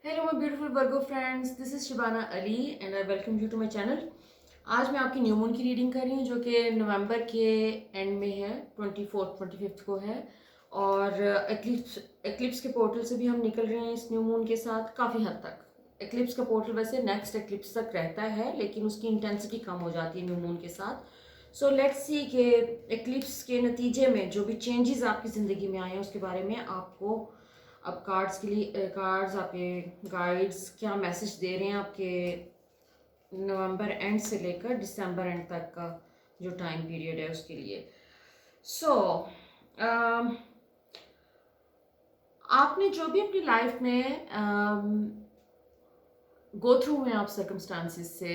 Hello my beautiful Virgo friends, this is Shibana Ali and I welcome you to my channel. आज मैं आपकी new moon की reading कर रही हूँ जो कि नवंबर के एंड में है, 24th 25th को है। और एक्लिप्स के पोर्टल से भी हम निकल रहे हैं इस न्यू मून के साथ काफ़ी हद तक। एक्लिप्स का पोर्टल वैसे नेक्स्ट एक्लिप्स तक रहता है, लेकिन उसकी इंटेंसिटी कम हो जाती है न्यू मून के साथ। सो लेट्स सी कि एक्लिप्स के नतीजे में जो भी चेंजेस आपकी ज़िंदगी में आए हैं उसके बारे में आपको अब कार्ड्स के लिए कार्ड्स आपके गाइड्स क्या मैसेज दे रहे हैं आपके नवंबर एंड से लेकर दिसंबर एंड तक का जो टाइम पीरियड है उसके लिए। सो आपने जो भी अपनी लाइफ में गो थ्रू में आप सर्कमस्टांसिस से,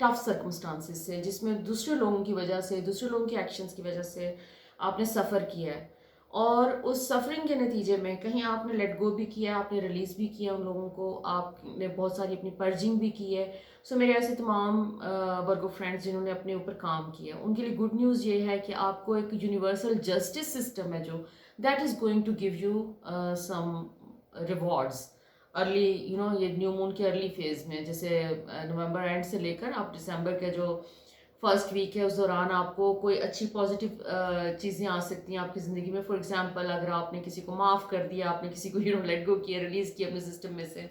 टफ सर्कमस्टांसिस से, जिसमें दूसरे लोगों की वजह से, दूसरे लोगों के एक्शंस की वजह से आपने सफ़र किया है, और उस सफरिंग के नतीजे में कहीं आपने लेट गो भी किया, आपने रिलीज़ भी किया उन लोगों को, आपने बहुत सारी अपनी पर्जिंग भी की है। सो मेरे ऐसे तमाम वर्गो फ्रेंड्स जिन्होंने अपने ऊपर काम किया, उनके लिए गुड न्यूज़ ये है कि आपको एक यूनिवर्सल जस्टिस सिस्टम है जो that is going to give you some rewards early, ये न्यू मून के अर्ली फेज में, जैसे नवंबर एंड से लेकर आप दिसंबर के जो फर्स्ट वीक है उस दौरान आपको कोई अच्छी पॉजिटिव चीज़ें आ सकती हैं आपकी ज़िंदगी में। फॉर एग्जांपल, अगर आपने किसी को माफ़ कर दिया, आपने किसी को लेट गो किया, रिलीज़ किया अपने सिस्टम में से,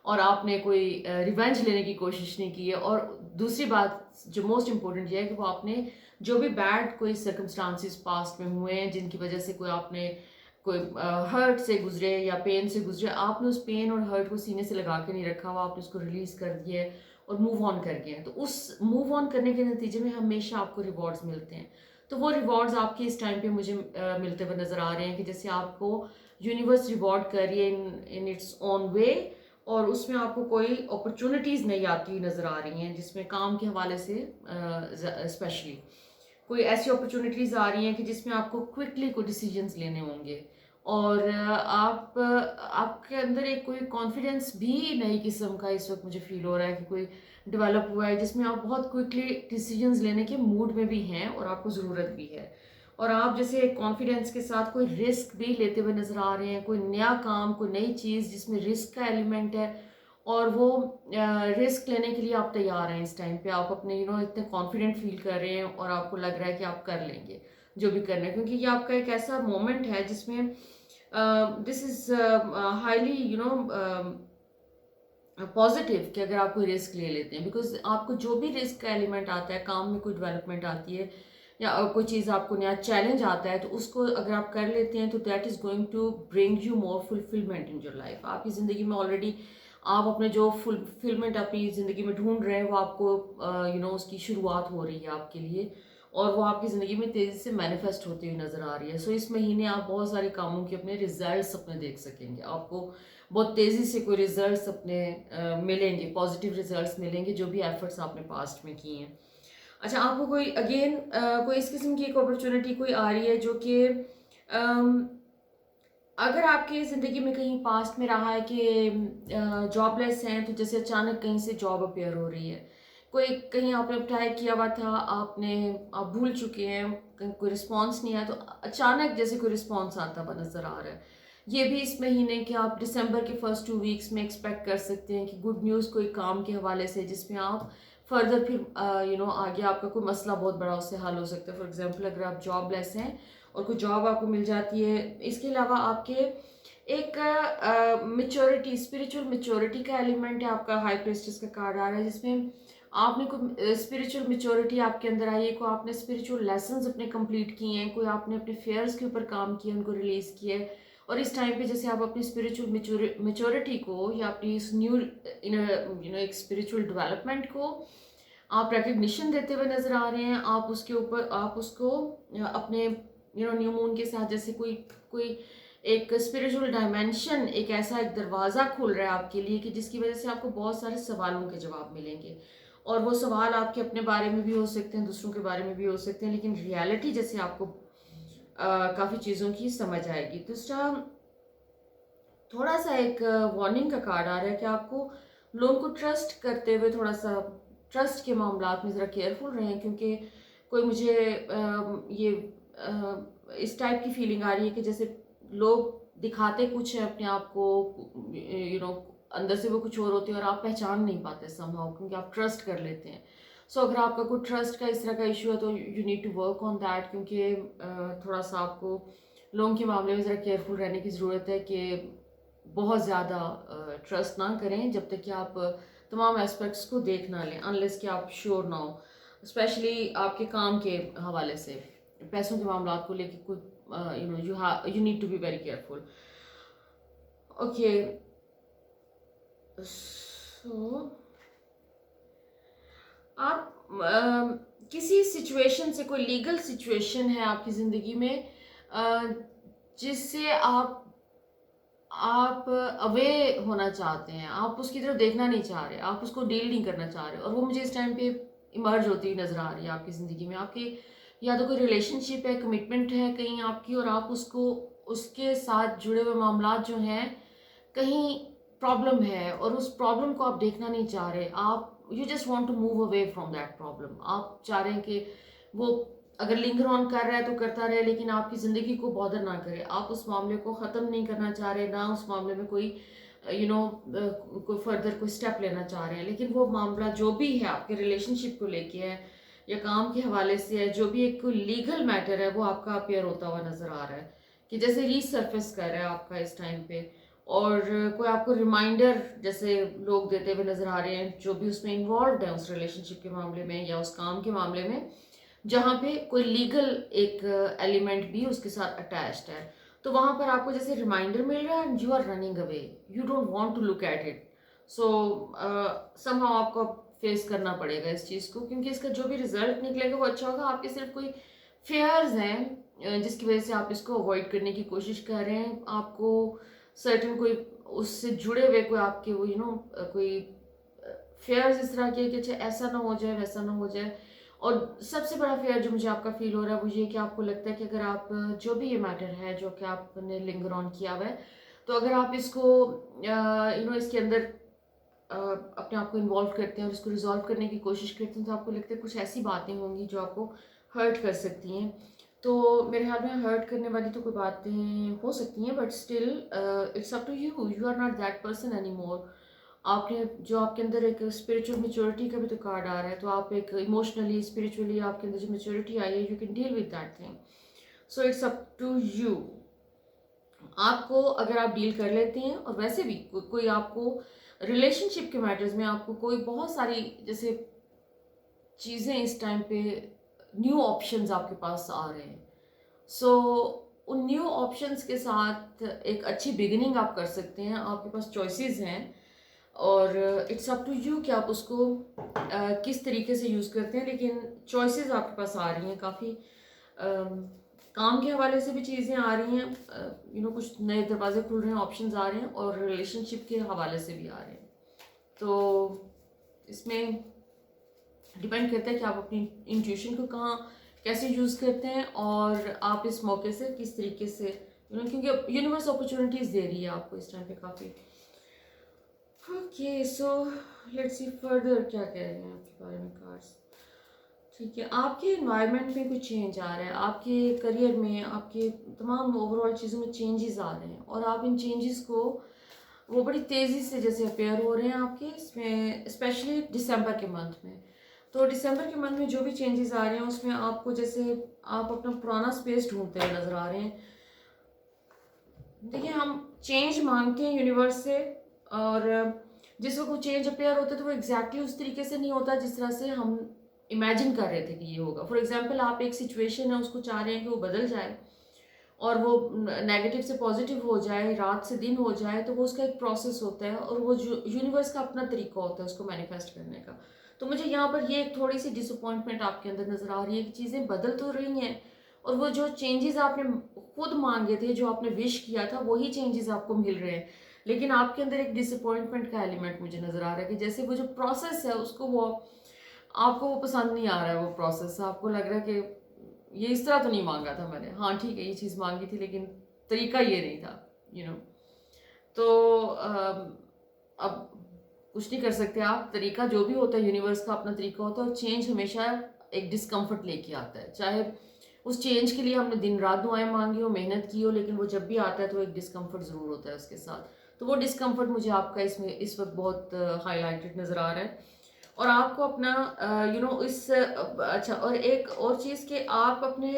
और आपने कोई रिवेंज लेने की कोशिश नहीं की है। और दूसरी बात जो मोस्ट इम्पोर्टेंट ये है कि वो आपने जो भी बैड कोई सर्कमस्टांसिस पास्ट में हुए हैं जिनकी वजह से कोई आपने कोई हर्ट से गुजरे या पेन से गुजरे, आपने उस पेन और हर्ट को सीने से लगा के नहीं रखा हुआ, आपने उसको रिलीज़ कर दिया है और मूव ऑन कर गए हैं। तो उस मूव ऑन करने के नतीजे में हमेशा आपको रिवॉर्ड्स मिलते हैं। तो वो रिवॉर्ड्स आपके इस टाइम पे मुझे मिलते हुए नज़र आ रहे हैं कि जैसे आपको यूनिवर्स रिवॉर्ड कर रही है इन इट्स ओन वे, और उसमें आपको कोई अपॉर्चुनिटीज़ नहीं आती हुई नज़र आ रही हैं, जिसमें काम के हवाले से स्पेशली कोई ऐसी अपॉर्चुनिटीज़ आ रही हैं कि जिसमें आपको क्विकली कोई डिसीजंस लेने होंगे। और आपके अंदर एक कोई कॉन्फिडेंस भी नई किस्म का इस वक्त मुझे फील हो रहा है कि कोई डेवलप हुआ है, जिसमें आप बहुत क्विकली डिसीजंस लेने के मूड में भी हैं और आपको ज़रूरत भी है। और आप जैसे कॉन्फिडेंस के साथ कोई रिस्क भी लेते हुए नज़र आ रहे हैं, कोई नया काम, कोई नई चीज़ जिसमें रिस्क का एलिमेंट है, और वो रिस्क लेने के लिए आप तैयार हैं। इस टाइम पे आप अपने इतने कॉन्फिडेंट फील कर रहे हैं और आपको लग रहा है कि आप कर लेंगे जो भी करना है, क्योंकि ये आपका एक ऐसा मोमेंट है जिसमें दिस इज हाईली पॉजिटिव कि अगर आप कोई रिस्क ले लेते हैं, बिकॉज आपको जो भी रिस्क का एलिमेंट आता है, काम में कोई डेवलपमेंट आती है या कोई चीज़ आपको नया चैलेंज आता है, तो उसको अगर आप कर लेते हैं तो that is going to bring you more fulfilment in your life. आपकी ज़िंदगी में ऑलरेडी आप अपने जो फुलफिलमेंट अपनी ज़िंदगी में ढूंढ रहे हैं वो आपको उसकी शुरुआत हो रही है आपके लिए, और वो आपकी ज़िंदगी में तेज़ी से मैनिफेस्ट होती हुई नज़र आ रही है। सो इस महीने आप बहुत सारे कामों के अपने रिजल्ट्स अपने देख सकेंगे, आपको बहुत तेज़ी से कोई रिजल्ट्स अपने मिलेंगे, पॉजिटिव रिजल्ट्स मिलेंगे जो भी एफर्ट्स आपने पास्ट में किए हैं। अच्छा, आपको कोई अगेन कोई इस किस्म की एक अपॉर्चुनिटी कोई आ रही है जो कि अगर आपकी ज़िंदगी में कहीं पास्ट में रहा है कि जॉबलेस हैं, तो जैसे अचानक कहीं से जॉब अपेयर हो रही है, कोई कहीं आपने अप्लाई किया हुआ था, आप भूल चुके हैं, कहीं कोई रिस्पांस नहीं आया, तो अचानक जैसे कोई रिस्पांस आता हुआ नज़र आ रहा है। ये भी इस महीने के आप दिसंबर के फर्स्ट 2 वीक्स में एक्सपेक्ट कर सकते हैं कि गुड न्यूज़ कोई काम के हवाले से, जिसमें आप फर्दर फिर आगे आपका कोई मसला बहुत बड़ा उससे हल हो सकता है। फॉर एग्जाम्पल, अगर आप जॉबलेस हैं और कोई जॉब आपको मिल जाती है, इसके अलावा आपके एक मेच्योरिटी, स्पिरिचुअल मेच्योरिटी का एलिमेंट है। आपका हाई प्रेस्टिस का कार्ड आ रहा है जिसमें आपने कोई स्पिरिचुअल मेच्योरिटी आपके अंदर आई है, कोई आपने स्पिरिचुअल लेसन्स अपने कंप्लीट किए हैं, कोई आपने अपने फेयर्स के ऊपर काम किया, उनको रिलीज किया है। और इस टाइम पे जैसे आप अपनी स्पिरिचुअल मेच्योरिटी को या अपनी इस न्यू एक स्पिरिचुअल डेवलपमेंट को आप रिकग्निशन देते हुए नजर आ रहे हैं। आप उसके ऊपर आप उसको अपने न्यू मून के साथ जैसे कोई कोई एक स्पिरिचुअल डायमेंशन, एक ऐसा एक दरवाज़ा खुल रहा है आपके लिए कि जिसकी वजह से आपको बहुत सारे सवालों के जवाब मिलेंगे। और वो सवाल आपके अपने बारे में भी हो सकते हैं, दूसरों के बारे में भी हो सकते हैं, लेकिन रियलिटी जैसे आपको काफ़ी चीज़ों की समझ आएगी। दूसरा, थोड़ा सा एक वार्निंग का कार्ड आ रहा है कि आपको लोगों को ट्रस्ट करते हुए थोड़ा सा ट्रस्ट के मामलात में ज़रा केयरफुल रहें, क्योंकि कोई मुझे ये इस टाइप की फीलिंग आ रही है कि जैसे लोग दिखाते कुछ है अपने आप को, अंदर से वो कुछ और होती है और आप पहचान नहीं पाते समहाउ, क्योंकि आप ट्रस्ट कर लेते हैं। सो अगर आपका कोई ट्रस्ट का इस तरह का इशू है तो you need to work on that, क्योंकि थोड़ा सा आपको लोगों के मामले में ज़रा केयरफुल रहने की ज़रूरत है कि बहुत ज़्यादा ट्रस्ट ना करें जब तक कि आप तमाम एस्पेक्ट्स को देख ना लें, अनलेस कि आप श्योर ना हो, स्पेशली आपके काम के हवाले से। पैसों के मामला को लेके कोई you need to be very careful. Okay, so आप किसी सिचुएशन से, कोई लीगल सिचुएशन है आपकी ज़िंदगी में जिससे आप अवे होना चाहते हैं, आप उसकी तरफ देखना नहीं चाह रहे, आप उसको डील नहीं करना चाह रहे, और वो मुझे इस टाइम पे इमर्ज होती हुई नज़र आ रही है आपकी ज़िंदगी में। आपकी या तो कोई रिलेशनशिप है, कमिटमेंट है कहीं आपकी, और आप उसको, उसके साथ जुड़े हुए मामलात जो हैं, कहीं प्रॉब्लम है और उस प्रॉब्लम को आप देखना नहीं चाह रहे, आप you just want to move away from that problem. आप चाह रहे हैं कि वो अगर लिंगर ऑन कर रहा है तो करता रहे, लेकिन आपकी ज़िंदगी को बॉदर ना करे। आप उस मामले को ख़त्म नहीं करना चाह रहे, ना उस मामले में कोई कोई फर्दर कोई स्टेप लेना चाह रहे हैं, लेकिन वो मामला जो भी है आपके रिलेशनशिप को लेके है या काम के हवाले से है, जो भी एक कोई लीगल मैटर है, वो आपका अपेयर होता हुआ नज़र आ रहा है कि जैसे रीसर्फेस कर रहा है आपका इस टाइम पे, और कोई आपको रिमाइंडर जैसे लोग देते हुए नज़र आ रहे हैं जो भी उसमें इन्वॉल्व है उस रिलेशनशिप के मामले में या उस काम के मामले में, जहाँ पे कोई लीगल एक एलिमेंट भी उसके साथ अटैच्ड है। तो वहाँ पर आपको जैसे रिमाइंडर मिल रहा है and you are running away, you don't want to look at it. So somehow आपको फेस करना पड़ेगा इस चीज़ को, क्योंकि इसका जो भी रिजल्ट निकलेगा वो अच्छा होगा। आपके सिर्फ कोई फेयर्स हैं जिसकी वजह से आप इसको अवॉइड करने की कोशिश कर रहे हैं। आपको सर्टन कोई उससे जुड़े हुए कोई आपके वो कोई फेयर्स इस तरह के कि अच्छा ऐसा ना हो जाए, वैसा ना हो जाए। और सबसे बड़ा फेयर जो मुझे आपका फील हो रहा है वो ये कि आपको लगता है कि अगर आप जो भी ये मैटर है जो कि आपने लिंगर ऑन किया हुआ है, तो अगर आप इसको इसके अंदर अपने आप को इन्वॉल्व करते हैं और इसको रिजॉल्व करने की कोशिश करते हैं, तो आपको लगता है कुछ ऐसी बातें होंगी जो आपको हर्ट कर सकती हैं। तो मेरे ख्याल में हर्ट करने वाली तो कोई बातें हो सकती हैं, but still it's up to you, you are not that person any more. आपने जो आपके अंदर एक स्पिरिचुअल मेच्योरिटी का भी तो कार्ड आ रहा है, तो आप एक इमोशनली स्पिरिचुअली आपके अंदर जो मेच्योरिटी आई है, you can deal with that thing. So it's up to you. आपको अगर आप डील कर लेते हैं, और वैसे भी कोई आपको रिलेशनशिप के मैटर्स में आपको कोई बहुत सारी जैसे चीज़ें इस टाइम पे न्यू ऑप्शंस आपके पास आ रहे हैं। सो उन न्यू ऑप्शंस के साथ एक अच्छी बिगिनिंग आप कर सकते हैं, आपके पास चॉइसेस हैं, और इट्स अप टू यू कि आप उसको किस तरीके से यूज़ करते हैं। लेकिन चॉइसेस आपके पास आ रही हैं काफ़ी, काम के हवाले से भी चीज़ें आ रही हैं, कुछ नए दरवाजे खुल रहे हैं, ऑप्शंस आ रहे हैं, और रिलेशनशिप के हवाले से भी आ रहे हैं। तो इसमें डिपेंड करता है कि आप अपनी इंट्यूशन को कहाँ कैसे यूज़ करते हैं, और आप इस मौके से किस तरीके से क्योंकि यूनिवर्स अपॉर्चुनिटीज़ दे रही है आपको इस टाइम पे काफ़ी। Okay, so let's see further क्या कह रहे हैं आपके बारे में कार्ड्स। ठीक है, आपके इन्वायरमेंट में कुछ चेंज आ रहा है, आपके करियर में, आपके तमाम ओवरऑल चीज़ों में चेंजेस आ रहे हैं, और आप इन चेंजेस को वो बड़ी तेज़ी से जैसे अपेयर हो रहे हैं आपके इसमें, स्पेशली दिसंबर के मंथ में। तो दिसंबर के मंथ में जो भी चेंजेस आ रहे हैं उसमें आपको जैसे आप अपना पुराना स्पेस ढूंढते हुए नज़र आ रहे हैं। देखिए, हम चेंज मांगते हैं यूनिवर्स से, और जिस वक्त वो चेंज अपेयर होता है तो वो एग्जैक्टली उस तरीके से नहीं होता जिस तरह से हम इमेजिन कर रहे थे कि ये होगा। फॉर एग्जांपल, आप एक सिचुएशन है उसको चाह रहे हैं कि वो बदल जाए और वो नेगेटिव से पॉजिटिव हो जाए, रात से दिन हो जाए, तो वो उसका एक प्रोसेस होता है, और वो जो यूनिवर्स का अपना तरीका होता है उसको मैनिफेस्ट करने का। तो मुझे यहाँ पर ये एक थोड़ी सी डिसअपॉइंटमेंट आपके अंदर नज़र आ रही है कि चीज़ें बदल तो रही हैं, और वो जो चेंजेस आपने खुद मांगे थे, जो आपने विश किया था, वही चेंजेस आपको मिल रहे हैं, लेकिन आपके अंदर एक डिसअपॉइंटमेंट का एलिमेंट मुझे नज़र आ रहा है कि जैसे वो जो प्रोसेस है उसको वो आपको वो पसंद नहीं आ रहा है। वो प्रोसेस आपको लग रहा है कि ये इस तरह तो नहीं मांगा था मैंने, हाँ ठीक है ये चीज़ मांगी थी लेकिन तरीका ये नहीं था, तो अब कुछ नहीं कर सकते आप। तरीका जो भी होता है, यूनिवर्स का अपना तरीका होता है, और चेंज हमेशा एक डिस्कम्फर्ट लेके आता है, चाहे उस चेंज के लिए हमने दिन रात दुआएं मांगी हो, मेहनत की हो, लेकिन वो जब भी आता है तो एक डिस्कम्फर्ट ज़रूर होता है उसके साथ। तो वो डिस्कम्फर्ट मुझे आपका इसमें इस वक्त बहुत हाईलाइटेड नज़र आ रहा है। और आपको अपना अच्छा, और एक और चीज़ कि आप अपने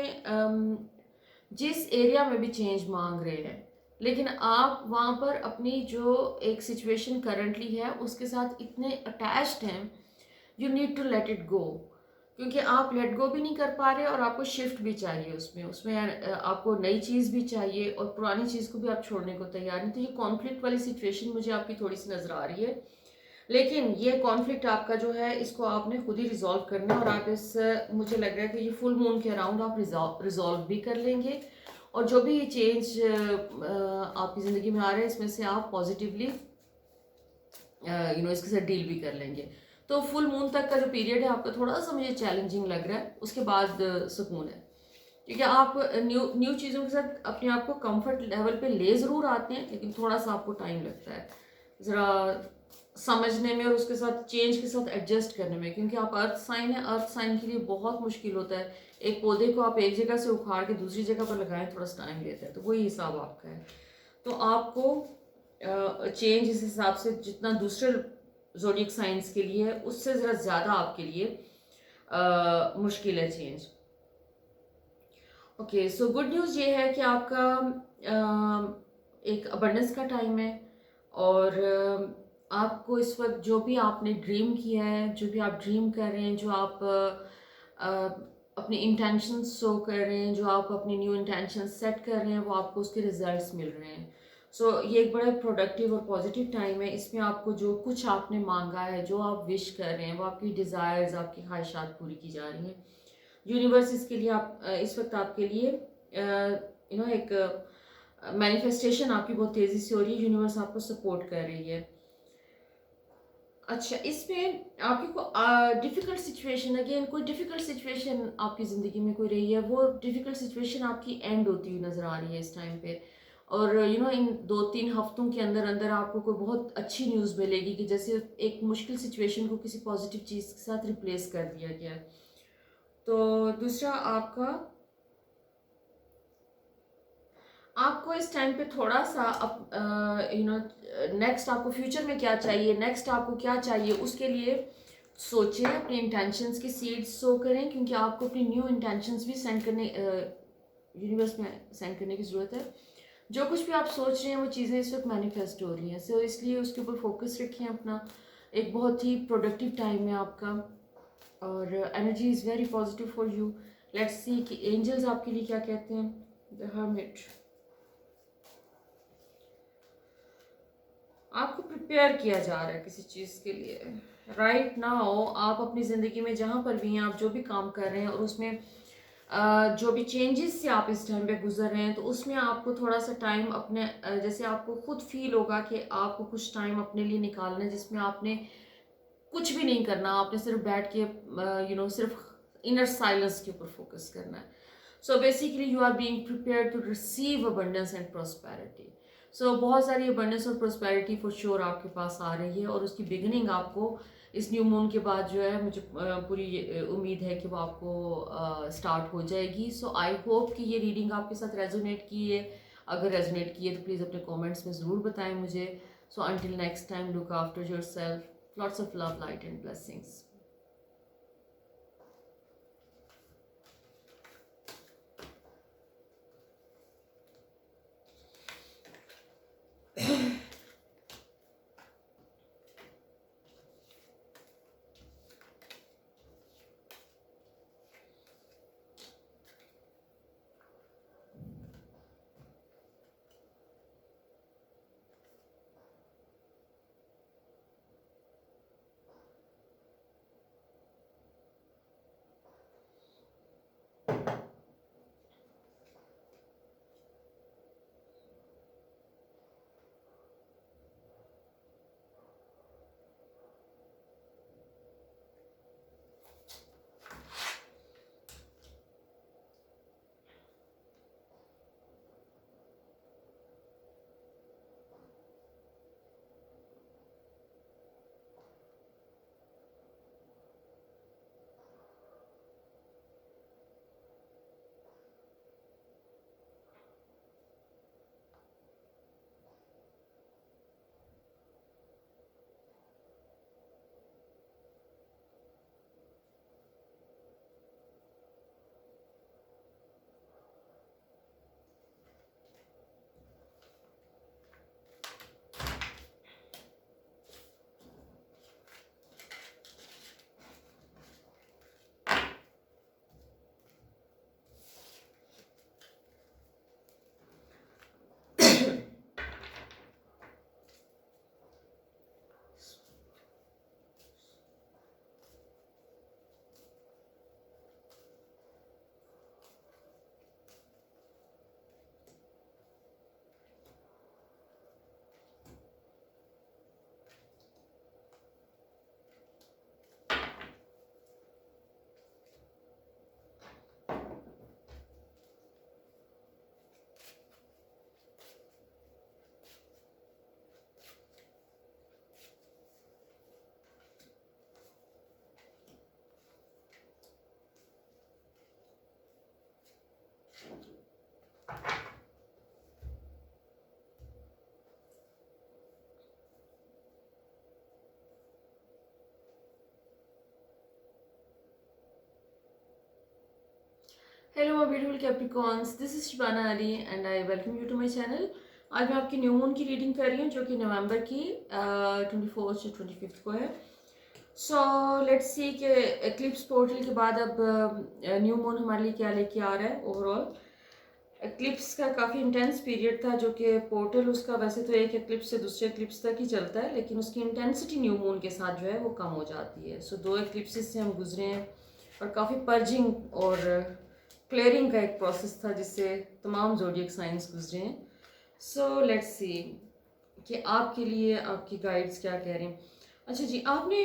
जिस एरिया में भी चेंज मांग रहे हैं, लेकिन आप वहाँ पर अपनी जो एक सिचुएशन करंटली है उसके साथ इतने अटैच्ड हैं, you need to let it go. क्योंकि आप लेट गो भी नहीं कर पा रहे और आपको शिफ्ट भी चाहिए, उसमें उसमें आपको नई चीज़ भी चाहिए और पुरानी चीज़ को भी आप छोड़ने को तैयार नहीं। तो ये कॉन्फ्लिक्ट वाली सिचुएशन मुझे आपकी थोड़ी सी नज़र आ रही है, लेकिन ये कॉन्फ्लिक्ट आपका जो है इसको आपने खुद ही रिजॉल्व करना है। और आप इस मुझे लग रहा है कि ये फुल मून के अराउंड आप रिजॉल्व भी कर लेंगे। और जो भी चेंज आपकी ज़िंदगी में आ रहे हैं इसमें से आप पॉजिटिवली इसके साथ डील भी कर लेंगे। तो फुल मून तक का जो पीरियड है आपका थोड़ा सा मुझे चैलेंजिंग लग रहा है, उसके बाद सुकून है। क्योंकि आप न्यू न्यू चीज़ों के साथ अपने आप को कंफर्ट लेवल पे ले ज़रूर आते हैं, लेकिन थोड़ा सा आपको टाइम लगता है ज़रा समझने में और उसके साथ चेंज के साथ एडजस्ट करने में। क्योंकि आप अर्थ साइन है, अर्थ साइन के लिए बहुत मुश्किल होता है। एक पौधे को आप एक जगह से उखाड़ के दूसरी जगह पर लगाएं, थोड़ा सा टाइम लेता है। तो वही हिसाब आपका है। तो आपको चेंज इस हिसाब से जितना दूसरे ज़ोडिएक साइंस के लिए है उससे ज़रा ज़्यादा आपके लिए मुश्किल है change. Okay, so good news ये है कि आपका एक अबंडेंस का टाइम है। और आपको इस वक्त जो भी आपने ड्रीम किया है, जो भी आप ड्रीम कर रहे हैं, जो आप अपने इंटेंशंस शो कर रहे हैं, जो आप अपने न्यू इंटेंशंस सेट कर रहे हैं, वो आपको उसके रिजल्ट्स मिल रहे हैं। सो ये एक बड़ा प्रोडक्टिव और पॉजिटिव टाइम है। इसमें आपको जो कुछ आपने मांगा है, जो आप विश कर रहे हैं, वो आपकी डिज़ायर्स, आपकी ख्वाहिशात पूरी की जा रही हैं। यूनिवर्स इसके लिए आप इस वक्त आपके लिए एक मैनिफेस्टेशन आपकी बहुत तेज़ी से हो रही है। यूनिवर्स आपको सपोर्ट कर रही है। अच्छा, इसमें आपकी को डिफ़िकल्ट सिचुएशन, अगेन कोई डिफ़िकल्ट सिचुएशन आपकी ज़िंदगी में कोई रही है, वो डिफ़िकल्ट सिचुएशन आपकी एंड होती हुई नज़र आ रही है इस टाइम पे। और इन 2-3 हफ्तों के अंदर अंदर आपको कोई बहुत अच्छी न्यूज़ मिलेगी कि जैसे एक मुश्किल सिचुएशन को किसी पॉजिटिव चीज़ के साथ रिप्लेस कर दिया गया है। तो दूसरा आपको इस टाइम पे थोड़ा सा नेक्स्ट आपको फ्यूचर में क्या चाहिए, नेक्स्ट आपको क्या चाहिए, उसके लिए सोचें, अपने इंटेंशंस की सीड्स सो करें। क्योंकि आपको अपनी न्यू इंटेंशंस भी सेंड करने यूनिवर्स में सेंड करने की ज़रूरत है। जो कुछ भी आप सोच रहे हैं वो चीज़ें इस वक्त मैनिफेस्ट हो रही हैं। सो इसलिए उसके ऊपर फोकस रखें अपना। एक बहुत ही प्रोडक्टिव टाइम है आपका और energy is very positive for you. Let's see कि एंजल्स आपके लिए क्या कहते हैं। द हर्मिट, आपको प्रिपेयर किया जा रहा है किसी चीज़ के लिए। राइट नाउ आप अपनी ज़िंदगी में जहाँ पर भी हैं, आप जो भी काम कर रहे हैं और उसमें जो भी चेंजेस से आप इस टाइम पे गुजर रहे हैं, तो उसमें आपको थोड़ा सा टाइम अपने जैसे आपको खुद फील होगा कि आपको कुछ टाइम अपने लिए निकालना है जिसमें आपने कुछ भी नहीं करना, आपने सिर्फ बैठ के सिर्फ इनर साइलेंस के ऊपर फोकस करना है। So basically you are being prepared to receive abundance and prosperity. So बहुत सारी अबंडेंस और प्रोस्पेरिटी फॉर श्योर आपके पास आ रही है और उसकी बिगिनिंग आपको इस न्यू मून के बाद जो है, मुझे पूरी उम्मीद है कि वो आपको स्टार्ट हो जाएगी। सो आई होप कि ये रीडिंग आपके साथ रेजोनेट की है। अगर रेजोनेट की है तो प्लीज़ अपने कमेंट्स में ज़रूर बताएं मुझे। So until next time, look after yourself, lots of love, light and blessings. Hello my beautiful Capricorns, this is Shibana Ali and I welcome you to my channel. आज मैं आपकी न्यू मून की रीडिंग कर रही हूँ जो कि नवंबर की 24 से 25 को है। सो लेट्स सी कि एक्लिप्स पोर्टल के बाद अब न्यू मून हमारे लिए क्या लेके आ रहा है। ओवरऑल एक्लिप्स का काफ़ी इंटेंस पीरियड था जो कि पोर्टल उसका वैसे तो एक एक्लिप्स से दूसरे एक्लिप्स तक ही चलता है, लेकिन उसकी इंटेंसिटी न्यू मून के साथ जो है वो कम हो जाती है। सो दो एक्लिप्सिस से हम गुजरे हैं और काफ़ी पर्जिंग और क्लियरिंग का एक प्रोसेस था जिससे तमाम ज़ोडिएक साइंस गुजरे हैं। सो लेट्स सी कि आपके लिए आपकी गाइड्स क्या कह रहे हैं। अच्छा जी, आपने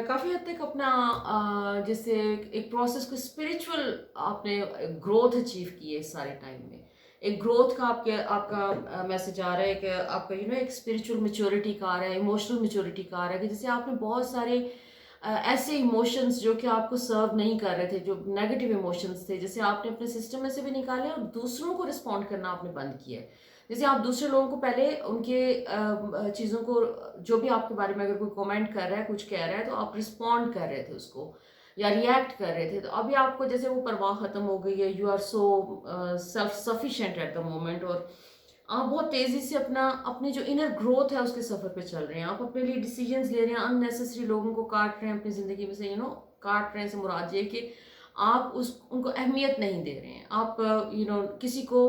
काफ़ी हद तक अपना जैसे एक प्रोसेस को स्पिरिचुअल आपने ग्रोथ अचीव की है इस सारे टाइम में। एक ग्रोथ का आपका मैसेज आ रहा है कि आपका एक स्पिरिचुअल मेच्योरिटी का आ रहा है, इमोशनल मेच्योरिटी का आ रहा है कि जैसे आपने बहुत सारे ऐसे इमोशंस जो कि आपको सर्व नहीं कर रहे थे, जो नेगेटिव इमोशंस थे, जैसे आपने अपने सिस्टम में से भी निकाले और दूसरों को रिस्पॉन्ड करना आपने बंद किया है। जैसे आप दूसरे लोगों को पहले उनके चीज़ों को, जो भी आपके बारे में अगर कोई कमेंट कर रहा है, कुछ कह रहा है, तो आप रिस्पॉन्ड कर रहे थे उसको या रिएक्ट कर रहे थे। तो अभी आपको जैसे वो परवाह खत्म हो गई है, you are so self sufficient at the moment, और आप बहुत तेज़ी से अपनी जो इनर ग्रोथ है उसके सफ़र पे चल रहे हैं। आप अपने लिए डिसीजंस ले रहे हैं, अननेसेसरी लोगों को काट रहे हैं अपनी ज़िंदगी में से, काट रहे हैं से मुराद ये कि आप उस उनको अहमियत नहीं दे रहे हैं। आप किसी को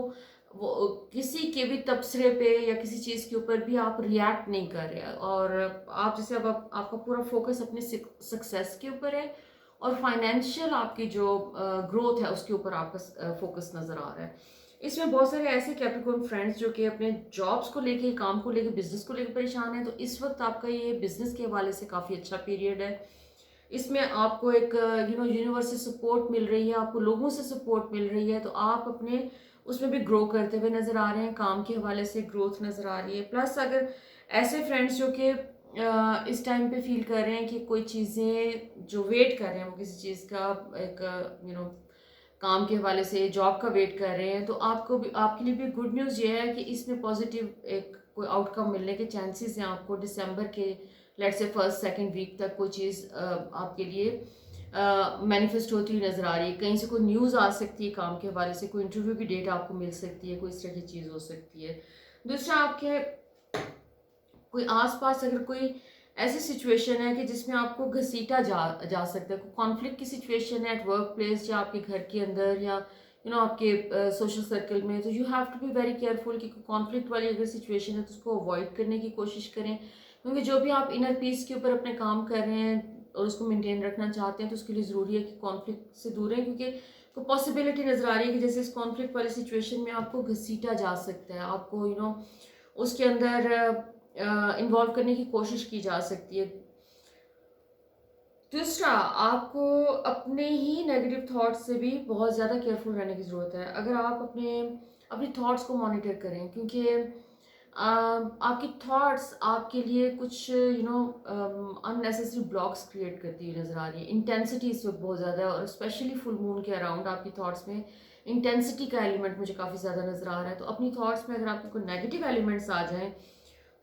वो किसी के भी तबसरे पे या किसी चीज़ के ऊपर भी आप रिएक्ट नहीं कर रहे, और आप जैसे अब आपका पूरा फोकस अपने सक्सेस के ऊपर है और फाइनेंशियल आपकी जो ग्रोथ है उसके ऊपर आपका फोकस नज़र आ रहा है। इसमें बहुत सारे ऐसे कैप्रिकॉर्न फ्रेंड्स जो कि अपने जॉब्स को लेके, काम को लेके, बिजनेस को लेके परेशान है, तो इस वक्त आपका ये बिजनेस के हवाले से काफ़ी अच्छा पीरियड है। इसमें आपको एक यूनिवर्स से सपोर्ट मिल रही है, आपको लोगों से सपोर्ट मिल रही है, तो आप अपने उसमें भी ग्रो करते हुए नज़र आ रहे हैं। काम के हवाले से ग्रोथ नज़र आ रही है। प्लस अगर ऐसे फ्रेंड्स जो कि इस टाइम पे फील कर रहे हैं कि कोई चीज़ें जो वेट कर रहे हैं, वो किसी चीज़ का एक काम के हवाले से, जॉब का वेट कर रहे हैं, तो आपको भी, आपके लिए भी गुड न्यूज़ ये है कि इसमें पॉजिटिव एक कोई आउटकम मिलने के चांसेस हैं। आपको दिसंबर के let's say first second week तक कोई चीज़ आपके लिए मैनिफेस्ट होती हुई नज़र आ रही है। कहीं से कोई न्यूज़ आ सकती है काम के हवाले से, कोई इंटरव्यू की डेट आपको मिल सकती है, कोई इस तरह की चीज़ हो सकती है। दूसरा, आपके कोई आसपास अगर कोई ऐसी सिचुएशन है कि जिसमें आपको घसीटा जा सकता है, कोई कॉन्फ्लिक्ट की सिचुएशन है एट वर्क प्लेस या आपके घर के अंदर या आपके सोशल सर्कल में, तो you have to be very careful कि कॉन्फ्लिक्ट वाली अगर सिचुएशन है तो उसको अवॉइड करने की कोशिश करें। क्योंकि जो भी आप इनर पीस के ऊपर अपने काम कर रहे हैं और उसको मेंटेन रखना चाहते हैं, तो उसके लिए ज़रूरी है कि कॉन्फ्लिक्ट से दूर रहें, क्योंकि कोई पॉसिबिलिटी नज़र आ रही है कि जैसे इस कॉन्फ्लिक्ट वाली सिचुएशन में आपको घसीटा जा सकता है, आपको उसके अंदर इन्वॉल्व करने की कोशिश की जा सकती है। दूसरा, आपको अपने ही नेगेटिव थॉट्स से भी बहुत ज़्यादा केयरफुल रहने की ज़रूरत है। अगर आप अपनी थॉट्स को मॉनिटर करें, क्योंकि आपकी थॉट्स आपके लिए कुछ अननेसेसरी ब्लॉक्स क्रिएट करती हुई नज़र आ रही है। इंटेंसिटी इस वक्त बहुत ज़्यादा है, और स्पेशली फुल मून के अराउंड आपकी थॉट्स में इंटेंसिटी का एलिमेंट मुझे काफ़ी ज़्यादा नज़र आ रहा है। तो अपनी थॉट्स में अगर आपके कोई नेगेटिव एलिमेंट्स आ जाएं,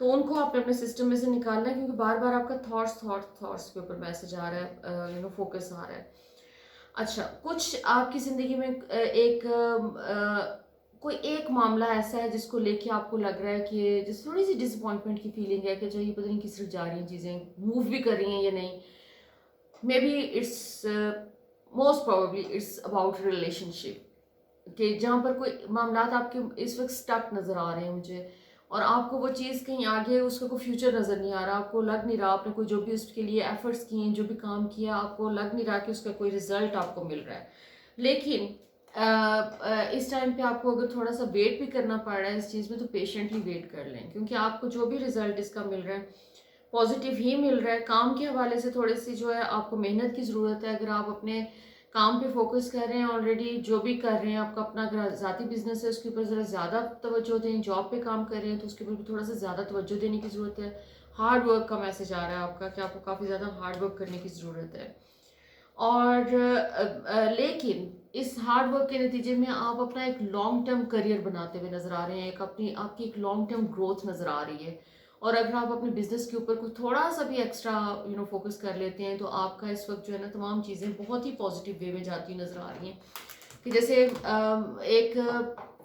तो उनको आपने अपने सिस्टम में से निकालना है, क्योंकि बार बार आपका थॉट्स के ऊपर मैसेज आ रहा है, फोकस आ रहा है। अच्छा, कुछ आपकी ज़िंदगी में कोई एक मामला ऐसा है जिसको लेके आपको लग रहा है कि जिस थोड़ी सी डिसअपॉइंटमेंट की फीलिंग है कि जो ये पता नहीं किस तरफ जा रही हैं चीज़ें, मूव भी कर रही हैं या नहीं। May be it's most probably it's about relationship, कि जहाँ पर कोई मामलात आपके इस वक्त स्टक नज़र आ रहे हैं मुझे, और आपको वो चीज़ कहीं आगे उसका कोई फ्यूचर नज़र नहीं आ रहा, आपको लग नहीं रहा, आपने कोई जो भी उसके लिए एफर्ट्स किए हैं, जो भी काम किया, आपको लग नहीं रहा कि उसका कोई रिजल्ट आपको मिल रहा है। लेकिन इस टाइम पे आपको अगर थोड़ा सा वेट भी करना पड़ रहा है इस चीज़ में, तो पेशेंटली वेट कर लें, क्योंकि आपको जो भी रिजल्ट इसका मिल रहा है पॉजिटिव ही मिल रहा है। काम के हवाले से थोड़ी सी जो है आपको मेहनत की ज़रूरत है। अगर आप अपने काम पे फोकस कर रहे हैं, ऑलरेडी जो भी कर रहे हैं, आपका अपना अगर ज़ाती बिजनेस है उसके ऊपर ज़रा ज़्यादा तवज्जो दें, जॉब पे काम कर रहे हैं तो उसके ऊपर भी थोड़ा सा ज़्यादा तवज्जो देने की ज़रूरत है। हार्ड वर्क का मैसेज आ रहा है आपका कि आपको काफ़ी ज़्यादा हार्ड वर्क करने की ज़रूरत है। और लेकिन इस हार्ड वर्क के नतीजे में आप अपना एक लॉन्ग टर्म करियर बनाते हुए नज़र आ रहे हैं, आपकी एक लॉन्ग टर्म ग्रोथ नज़र आ रही है। और अगर आप अपने बिजनेस के ऊपर कुछ थोड़ा सा भी एक्स्ट्रा फोकस कर लेते हैं, तो आपका इस वक्त जो है ना तमाम चीज़ें बहुत ही पॉजिटिव वे में जाती हुई नज़र आ रही हैं। कि जैसे एक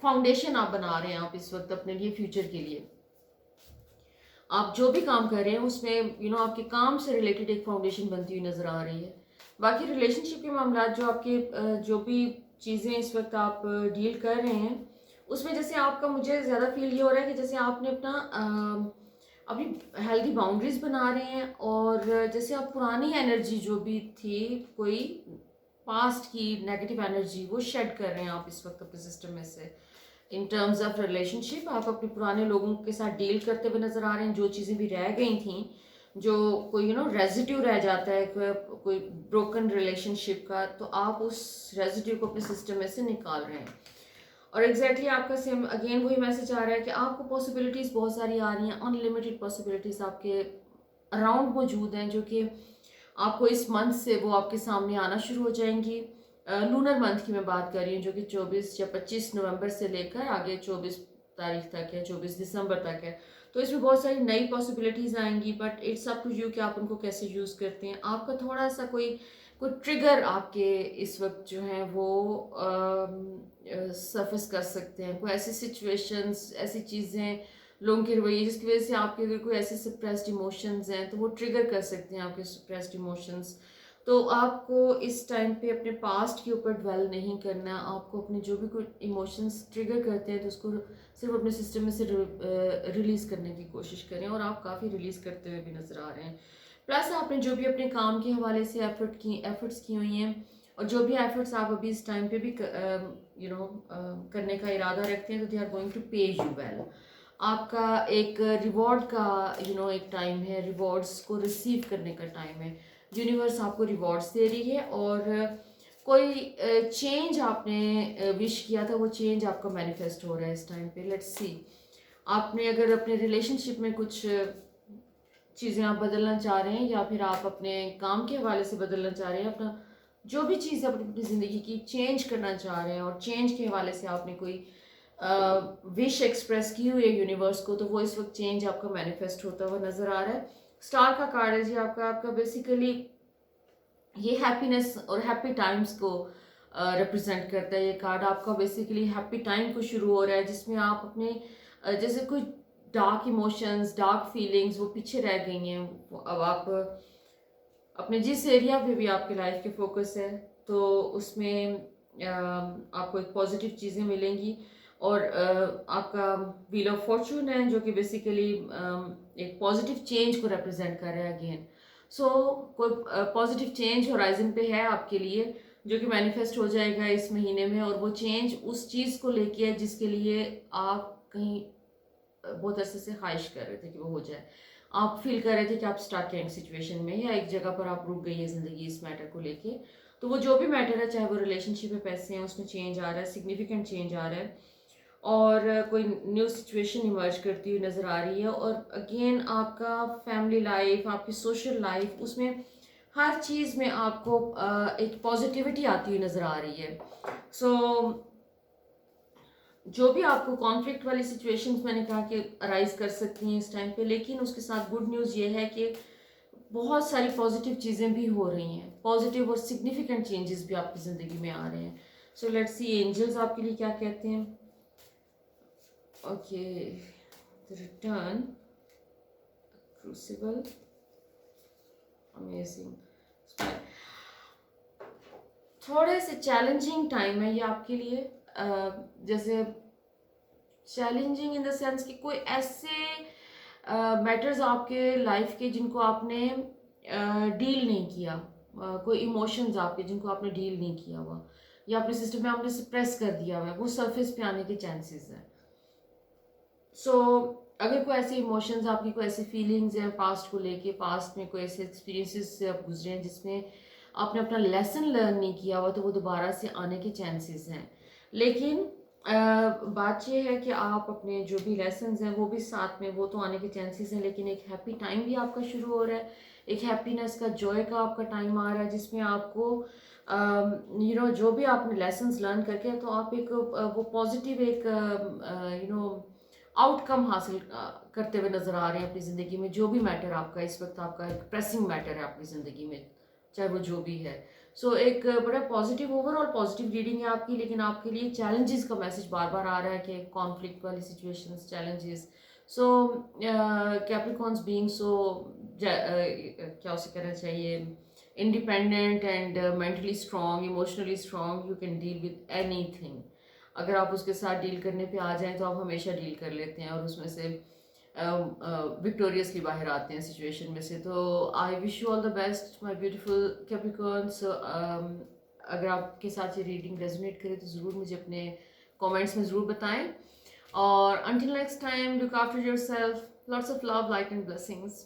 फाउंडेशन आप बना रहे हैं आप इस वक्त अपने लिए फ्यूचर के लिए, आप जो भी काम कर रहे हैं उसमें आपके काम से रिलेटेड एक फाउंडेशन बनती हुई नज़र आ रही है। बाकी रिलेशनशिप के मामला जो आपके जो भी चीज़ें इस वक्त आप डील कर रहे हैं उसमें जैसे आपका मुझे ज़्यादा फील ये हो रहा है कि जैसे आपने अपनी हेल्दी बाउंड्रीज बना रहे हैं, और जैसे आप पुरानी एनर्जी जो भी थी, कोई पास्ट की नेगेटिव एनर्जी वो शेड कर रहे हैं आप इस वक्त अपने सिस्टम में से। इन टर्म्स ऑफ रिलेशनशिप आप अपने पुराने लोगों के साथ डील करते हुए नजर आ रहे हैं, जो चीज़ें भी रह गई थी, जो कोई रेजिड्यू रह जाता है कोई ब्रोकन रिलेशनशिप का, तो आप उस रेजिड्यू को अपने सिस्टम में से निकाल रहे हैं। और एग्जैक्टली आपका सेम अगेन वही मैसेज आ रहा है कि आपको पॉसिबिलिटीज़ बहुत सारी आ रही हैं, अनलिमिटेड पॉसिबिलिटीज़ आपके अराउंड मौजूद हैं, जो कि आपको इस मंथ से वो आपके सामने आना शुरू हो जाएंगी। लूनर मंथ की मैं बात कर रही हूँ, जो कि 24 या 25 नवंबर से लेकर आगे 24 तारीख तक है, 24 दिसंबर तक है। तो इसमें बहुत सारी नई पॉसिबिलिटीज़ आएंगी, but it's up to you कि आप उनको कैसे यूज़ करते हैं। आपका थोड़ा सा कोई ट्रिगर आपके इस वक्त जो है वो सरफेस कर सकते हैं, कोई ऐसी सिचुएशंस, ऐसी चीज़ें, लोगों के रवैये जिसकी वजह से आपके अगर कोई ऐसे सप्रेस्ड इमोशंस हैं तो वो ट्रिगर कर सकते हैं आपके सप्रेस्ड इमोशंस। तो आपको इस टाइम पे अपने पास्ट के ऊपर ड्वेल नहीं करना, आपको अपने जो भी कोई इमोशंस ट्रिगर करते हैं तो उसको सिर्फ अपने सिस्टम में से रिलीज़ करने की कोशिश करें, और आप काफ़ी रिलीज़ करते हुए भी नज़र आ रहे हैं। प्लस आपने जो भी अपने काम के हवाले से एफर्ट्स की हुई हैं, और जो भी एफर्ट्स आप अभी इस टाइम पे भी करने का इरादा रखते हैं, तो दे आर गोइंग टू पे यू वेल। आपका एक रिवॉर्ड का एक टाइम है, रिवॉर्ड्स को रिसीव करने का टाइम है। यूनिवर्स आपको रिवॉर्ड्स दे रही है, और कोई चेंज आपने विश किया था वो चेंज आपका मैनिफेस्ट हो रहा है इस टाइम पे। लेट्स सी, आपने अगर अपने रिलेशनशिप में कुछ चीज़ें आप बदलना चाह रहे हैं, या फिर आप अपने काम के हवाले से बदलना चाह रहे हैं, अपना जो भी चीज़ अपनी ज़िंदगी की चेंज करना चाह रहे हैं, और चेंज के हवाले से आपने कोई विश एक्सप्रेस की हुई है यूनिवर्स को, तो वो इस वक्त चेंज आपका मैनिफेस्ट होता हुआ नज़र आ रहा है। स्टार का कार्ड है जी आपका बेसिकली ये हैप्पीनेस और हैप्पी टाइम्स को रिप्रेजेंट करता है। ये कार्ड आपका बेसिकली हैप्पी टाइम को शुरू हो रहा है, जिसमें आप अपने जैसे कुछ डार्क इमोशंस, डार्क फीलिंग्स वो पीछे रह गई हैं। अब आप अपने जिस एरिया पे भी आपके लाइफ के फोकस है, तो उसमें आपको एक पॉजिटिव चीज़ें मिलेंगी। और आपका व्हील ऑफ फॉर्चून है, जो कि बेसिकली एक पॉजिटिव चेंज को रिप्रेजेंट कर रहा है अगेन। सो कोई पॉजिटिव चेंज होराइजन पे है आपके लिए, जो कि मैनिफेस्ट हो जाएगा इस महीने में, और वो चेंज उस चीज़ को लेके है जिसके लिए आप कहीं बहुत अरसे से ख्वाहिश कर रहे थे कि वो हो जाए। आप फील कर रहे थे कि आप स्टक हैं एक सिचुएशन में, या एक जगह पर आप रुक गई है ज़िंदगी इस मैटर को लेके। तो वो जो भी मैटर है, चाहे वो रिलेशनशिप में पैसे हैं, उसमें चेंज आ रहा है, सिग्निफिकेंट चेंज आ रहा है, और कोई न्यू सिचुएशन इमर्ज करती हुई नज़र आ रही है। और अगेन आपका फैमिली लाइफ, आपकी सोशल लाइफ, उसमें हर चीज़ में आपको एक पॉजिटिविटी आती हुई नज़र आ रही है। सो जो भी आपको कॉन्फ्लिक्ट वाली सिचुएशंस मैंने कहा कि अराइज कर सकती हैं इस टाइम पे, लेकिन उसके साथ गुड न्यूज़ ये है कि बहुत सारी पॉजिटिव चीज़ें भी हो रही हैं, पॉजिटिव और सिग्निफिकेंट चेंजेस भी आपकी ज़िंदगी में आ रहे हैं। सो लेट्स सी एंजल्स आपके लिए क्या कहते हैं। Okay, the return, crucible, amazing. थोड़े से चैलेंजिंग टाइम है ये आपके लिए, जैसे चैलेंजिंग इन द सेंस कि कोई ऐसे मैटर्स आपके लाइफ के जिनको आपने डील नहीं किया, कोई इमोशंस आपके जिनको आपने डील नहीं किया हुआ, या अपने सिस्टम में आपने सप्रेस कर दिया हुआ है, वो सरफेस पे आने के चांसेस हैं। सो अगर कोई ऐसे इमोशंस आपकी, कोई ऐसी फीलिंग्स हैं पास्ट को लेके, पास्ट में कोई ऐसे एक्सपीरियंसेस से आप गुजरे हैं जिसमें आपने अपना लेसन लर्न नहीं किया हुआ, तो वो दोबारा से आने के चांसेस हैं। लेकिन बात यह है कि आप अपने जो भी लेसन्स हैं वो भी साथ में, वो तो आने के चांसेस हैं, लेकिन एक हैप्पी टाइम भी आपका शुरू हो रहा है, एक हैप्पीनेस का, जॉय का आपका टाइम आ रहा है, जिसमें आपको जो भी आपने लेसन्स लर्न करके, तो आप एक वो पॉजिटिव एक आउटकम हासिल करते हुए नजर आ रहे हैं अपनी ज़िंदगी में, जो भी मैटर आपका इस वक्त आपका एक प्रेसिंग मैटर है आपकी ज़िंदगी में। चाहे वो जो भी है। सो एक बड़ा पॉजिटिव, ओवरऑल पॉजिटिव रीडिंग है आपकी, लेकिन आपके लिए चैलेंजेस का मैसेज बार बार आ रहा है कि कॉन्फ्लिक्ट वाली सिचुएशंस, चैलेंजेस। सो कैप्रिकॉन्स बीइंग सो, क्या उसे कहना चाहिए, independent and mentally strong, emotionally strong, you can deal with anything. अगर आप उसके साथ डील करने पे आ जाएं तो आप हमेशा डील कर लेते हैं और उसमें से विक्टोरियसली बाहर आते हैं सिचुएशन में से। तो I wish you all the best my beautiful Capricorns. अगर आपके साथ ये रीडिंग रेजोनेट करे तो ज़रूर मुझे अपने कमेंट्स में ज़रूर बताएं। और until next time, look after yourself. Lots of love, light, and blessings.